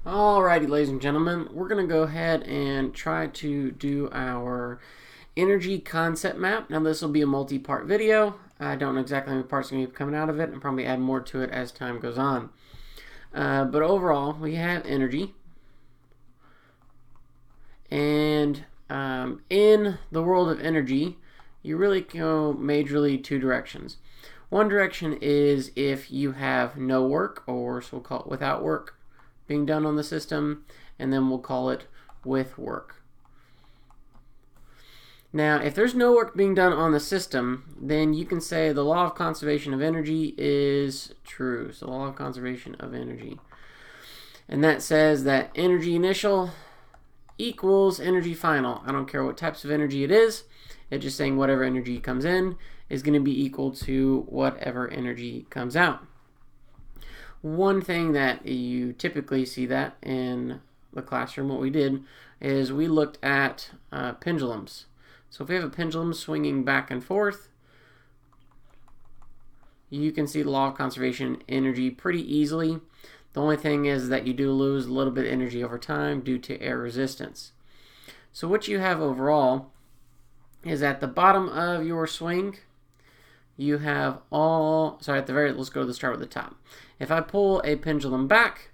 Alrighty, ladies and gentlemen, we're going to go ahead and try to do our energy concept map. Now, this will be a multi-part video. I don't know exactly how many parts are going to be coming out of it, and probably add more to it as time goes on. But overall, we have energy. And in the world of energy, you really go majorly two directions. One direction is if you have no work, or so we'll call it without work, being done on the system, and then we'll call it with work. Now, if there's no work being done on the system, then you can say the law of conservation of energy is true. So the law of conservation of energy. And that says that energy initial equals energy final. I don't care what types of energy it is. It's just saying whatever energy comes in is going to be equal to whatever energy comes out. One thing that you typically see that in the classroom, what we did is we looked at pendulums. So if we have a pendulum swinging back and forth, you can see the law of conservation energy pretty easily. The only thing is that you do lose a little bit of energy over time due to air resistance. So what you have overall is at the bottom of your swing, you have let's go to the start with the top. If I pull a pendulum back,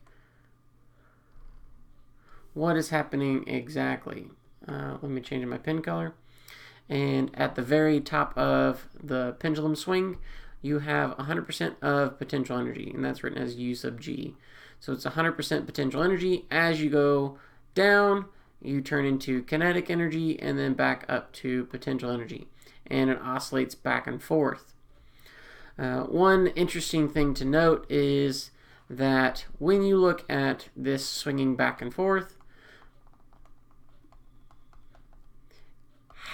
what is happening exactly? Let me change my pen color. And at the very top of the pendulum swing, you have 100% of potential energy, and that's written as U sub G. So it's 100% potential energy. As you go down, you turn into kinetic energy and then back up to potential energy, and it oscillates back and forth. One interesting thing to note is that when you look at this swinging back and forth,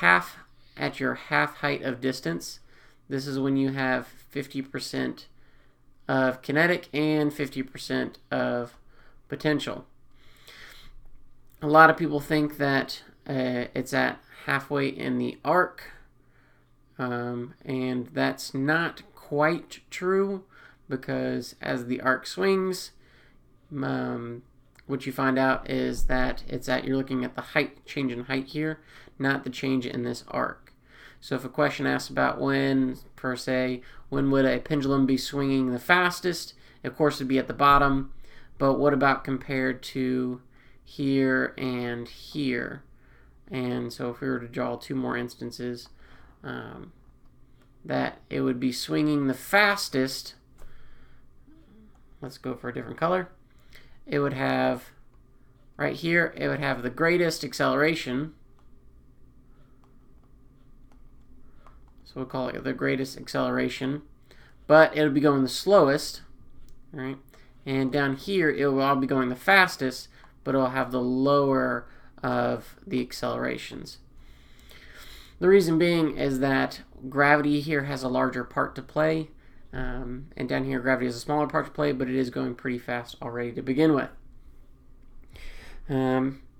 at your half height of distance, this is when you have 50% of kinetic and 50% of potential. A lot of people think that it's at halfway in the arc, and that's not quite true, because as the arc swings, what you find out is that you're looking at the change in height here, not the change in this arc. So if a question asks about when would a pendulum be swinging the fastest, of course it would be at the bottom, but what about compared to here and here? And so if we were to draw two more instances, that it would be swinging the fastest. Let's go for a different color. It would have, right here, it would have the greatest acceleration. So we'll call it the greatest acceleration. But it would be going the slowest, right? And down here, it will all be going the fastest, but it will have the lower of the accelerations. The reason being is that gravity here has a larger part to play, and down here gravity has a smaller part to play, but it is going pretty fast already to begin with.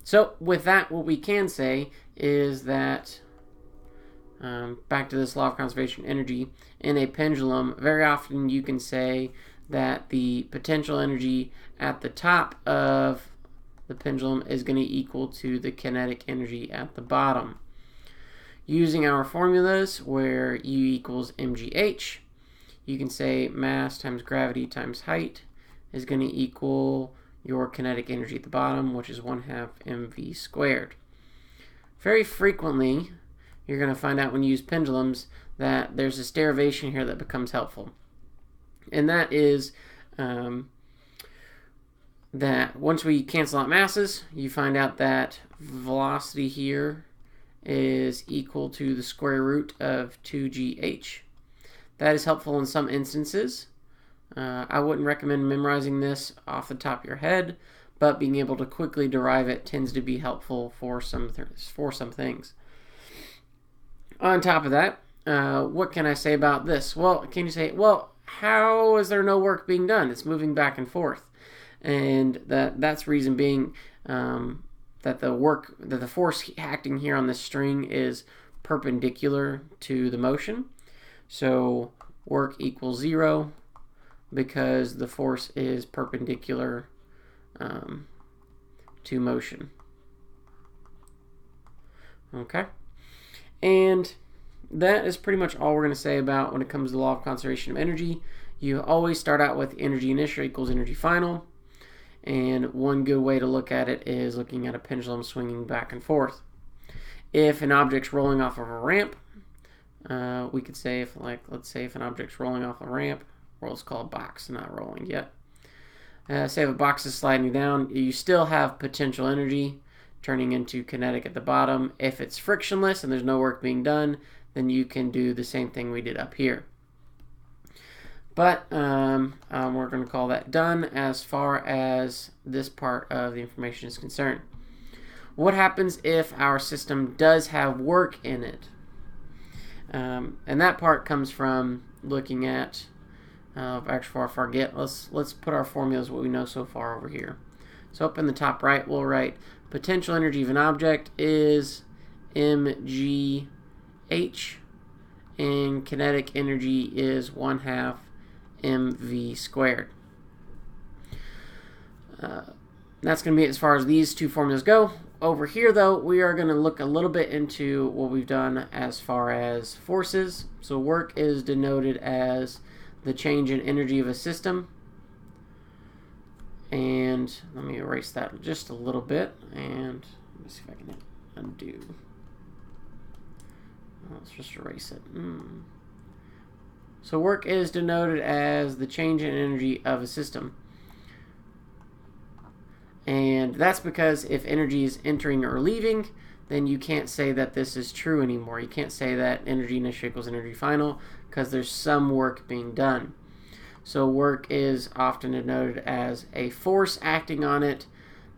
So with that, what we can say is that, back to this law of conservation energy, in a pendulum, very often you can say that the potential energy at the top of the pendulum is going to equal to the kinetic energy at the bottom. Using our formulas where U equals mgh, you can say mass times gravity times height is going to equal your kinetic energy at the bottom, which is 1/2 mv squared. Very frequently, you're going to find out when you use pendulums that there's this derivation here that becomes helpful. And that is that once we cancel out masses, you find out that velocity here is equal to the square root of 2gh. That is helpful in some instances. I wouldn't recommend memorizing this off the top of your head, but being able to quickly derive it tends to be helpful for some things. On top of that, what can I say about this? Well, can you say, well, how is there no work being done? It's moving back and forth. And that's reason being that the force acting here on this string is perpendicular to the motion. So work equals 0 because the force is perpendicular to motion. Okay? And that is pretty much all we're going to say about when it comes to the law of conservation of energy. You always start out with energy initial equals energy final. And one good way to look at it is looking at a pendulum swinging back and forth. If an object's rolling off of a ramp, we could say if, like, let's say if an object's rolling off a ramp, or let's call a box, not rolling yet. Say if a box is sliding down, you still have potential energy turning into kinetic at the bottom. If it's frictionless and there's no work being done, then you can do the same thing we did up here. But we're going to call that done as far as this part of the information is concerned. What happens if our system does have work in it? And that part comes from looking at, actually before I forget, let's put our formulas, what we know so far, over here. So up in the top right, we'll write potential energy of an object is mgh, and kinetic energy is 1/2 mv squared. That's going to be it as far as these two formulas go. Over here, though, we are going to look a little bit into what we've done as far as forces. So work is denoted as the change in energy of a system. And let me erase that just a little bit. And let me see if I can hit undo. Let's just erase it. So work is denoted as the change in energy of a system. And that's because if energy is entering or leaving, then you can't say that this is true anymore. You can't say that energy initial equals energy final because there's some work being done. So work is often denoted as a force acting on it,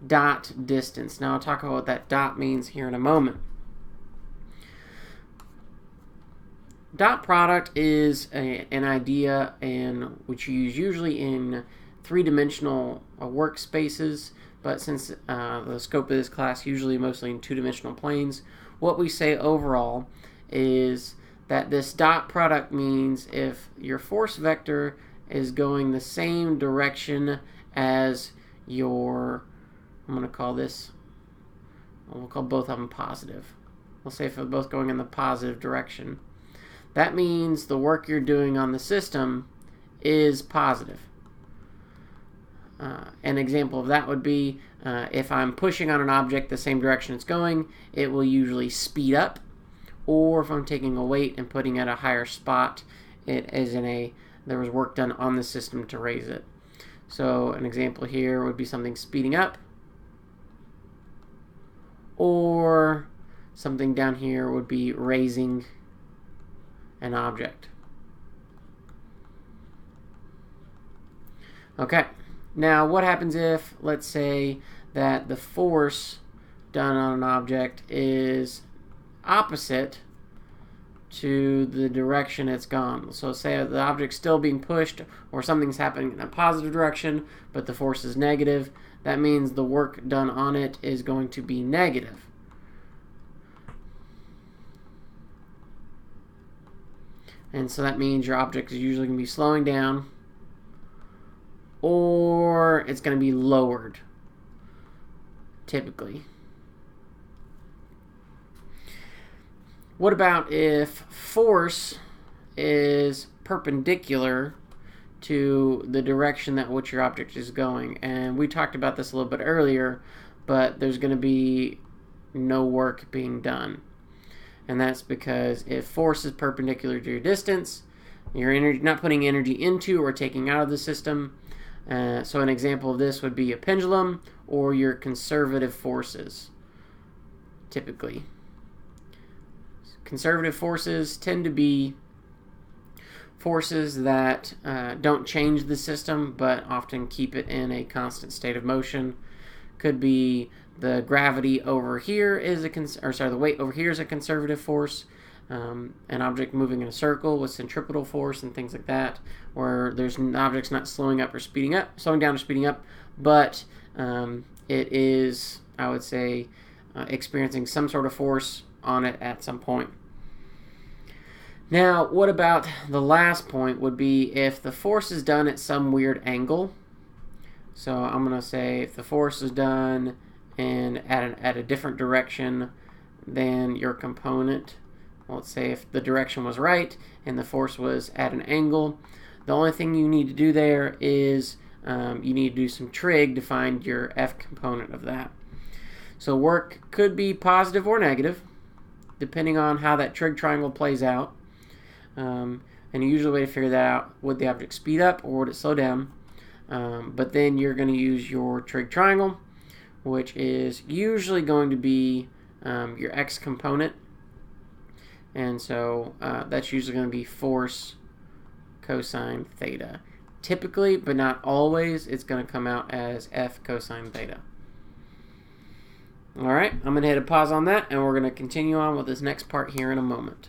dot distance. Now I'll talk about what that dot means here in a moment. Dot product is an idea which you use usually in three-dimensional workspaces, but since the scope of this class usually mostly in two-dimensional planes, what we say overall is that this dot product means if your force vector is going the same direction as your, I'm going to call this, we'll call both of them positive. We'll say if they're both going in the positive direction. That means the work you're doing on the system is positive. An example of that would be if I'm pushing on an object the same direction it's going, it will usually speed up. Or if I'm taking a weight and putting it at a higher spot, it is there was work done on the system to raise it. So an example here would be something speeding up. Or something down here would be raising an object. Okay. Now, what happens if, let's say, that the force done on an object is opposite to the direction it's gone? So say the object's still being pushed or something's happening in a positive direction, but the force is negative. That means the work done on it is going to be negative. And so that means your object is usually going to be slowing down, or it's going to be lowered, typically. What about if force is perpendicular to the direction that which your object is going? And we talked about this a little bit earlier, but there's going to be no work being done. And that's because if force is perpendicular to your distance, you're not putting energy into or taking out of the system. So an example of this would be a pendulum or your conservative forces, typically. Conservative forces tend to be forces that don't change the system but often keep it in a constant state of motion. Could be the gravity over here is the weight over here is a conservative force. An object moving in a circle with centripetal force and things like that, where there's an object's not slowing down or speeding up, but it is, I would say, experiencing some sort of force on it at some point. Now, what about the last point would be if the force is done at some weird angle. So I'm going to say if the force is done and at a different direction than your component. Well, let's say if the direction was right and the force was at an angle, the only thing you need to do there is you need to do some trig to find your F component of that. So work could be positive or negative, depending on how that trig triangle plays out. And the usual way to figure that out, would the object speed up or would it slow down? But then you're going to use your trig triangle, which is usually going to be your X component. And so that's usually going to be force cosine theta. Typically, but not always, it's going to come out as F cosine theta. Alright, I'm going to hit a pause on that, and we're going to continue on with this next part here in a moment.